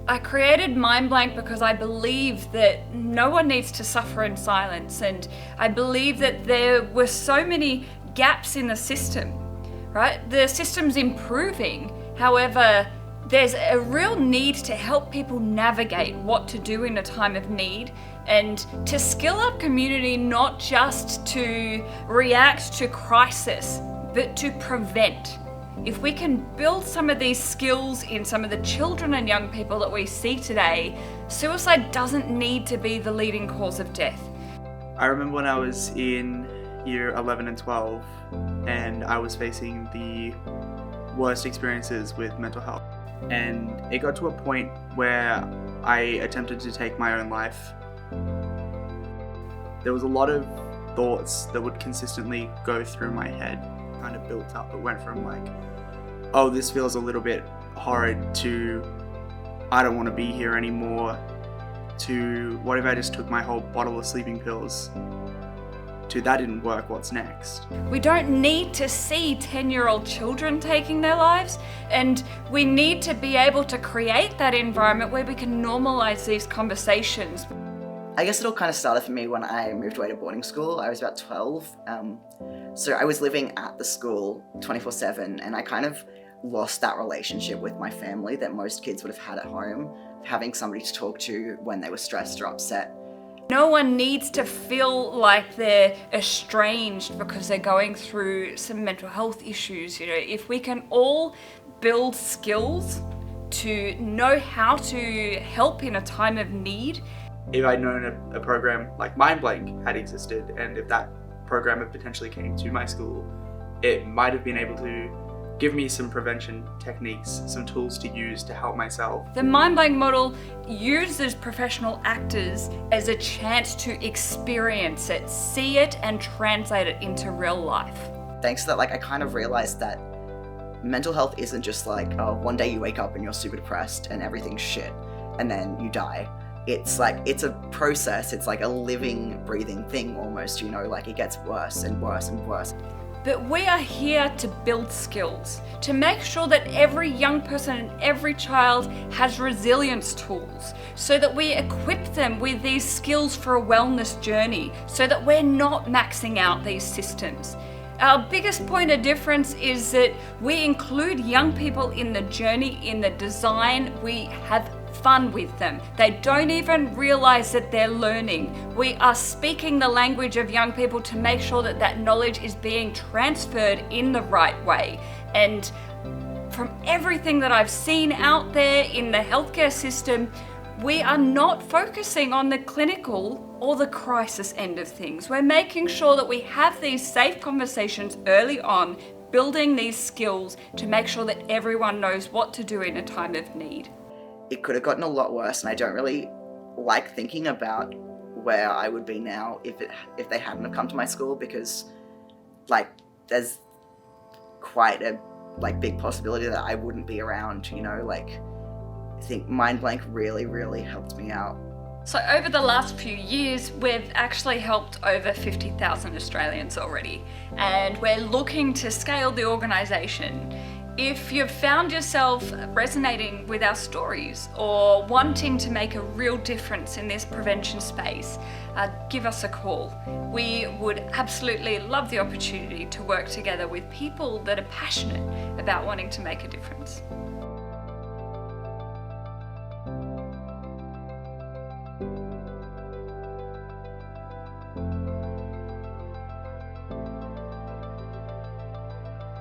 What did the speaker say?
I created Mind Blank because I believe that no one needs to suffer in silence, and I believe that there were so many gaps in the system, right? The system's improving, however, there's a real need to help people navigate what to do in a time of need and to skill up community, not just to react to crisis, but to prevent. If we can build some of these skills in some of the children and young people that we see today, suicide doesn't need to be the leading cause of death. I remember when I was in year 11 and 12 and I was facing the worst experiences with mental health. And it got to a point where I attempted to take my own life. There was a lot of thoughts that would consistently go through my head, kind of built up. It went from like, oh, this feels a little bit horrid, to I don't want to be here anymore, to what if I just took my whole bottle of sleeping pills, to that didn't work, what's next? We don't need to see 10-year-old children taking their lives, and we need to be able to create that environment where we can normalize these conversations. I guess it all kind of started for me when I moved away to boarding school. I was about 12, so I was living at the school 24/7, and I kind of lost that relationship with my family that most kids would have had at home, having somebody to talk to when they were stressed or upset. No one needs to feel like they're estranged because they're going through some mental health issues. You know, if we can all build skills to know how to help in a time of need. If I'd known a program like Mind Blank had existed, and if that program had potentially came to my school, it might have been able to give me some prevention techniques, some tools to use to help myself. The Mind Blank model uses professional actors as a chance to experience it, see it, and translate it into real life. Thanks to that, I kind of realized that mental health isn't just like, oh, one day you wake up and you're super depressed and everything's shit, and then you die. It's a process, it's like a living, breathing thing almost, it gets worse and worse and worse. But we are here to build skills, to make sure that every young person and every child has resilience tools, so that we equip them with these skills for a wellness journey, so that we're not maxing out these systems. Our biggest point of difference is that we include young people in the journey, in the design. We have fun with them. They don't even realize that they're learning. We are speaking the language of young people to make sure that that knowledge is being transferred in the right way. And from everything that I've seen out there in the healthcare system, we are not focusing on the clinical or the crisis end of things. We're making sure that we have these safe conversations early on, building these skills to make sure that everyone knows what to do in a time of need. It could have gotten a lot worse, and I don't really like thinking about where I would be now if they hadn't have come to my school, because there's quite a big possibility that I wouldn't be around, I think Mind Blank really, really helped me out. So over the last few years, we've actually helped over 50,000 Australians already, and we're looking to scale the organisation. If you've found yourself resonating with our stories or wanting to make a real difference in this prevention space, give us a call. We would absolutely love the opportunity to work together with people that are passionate about wanting to make a difference.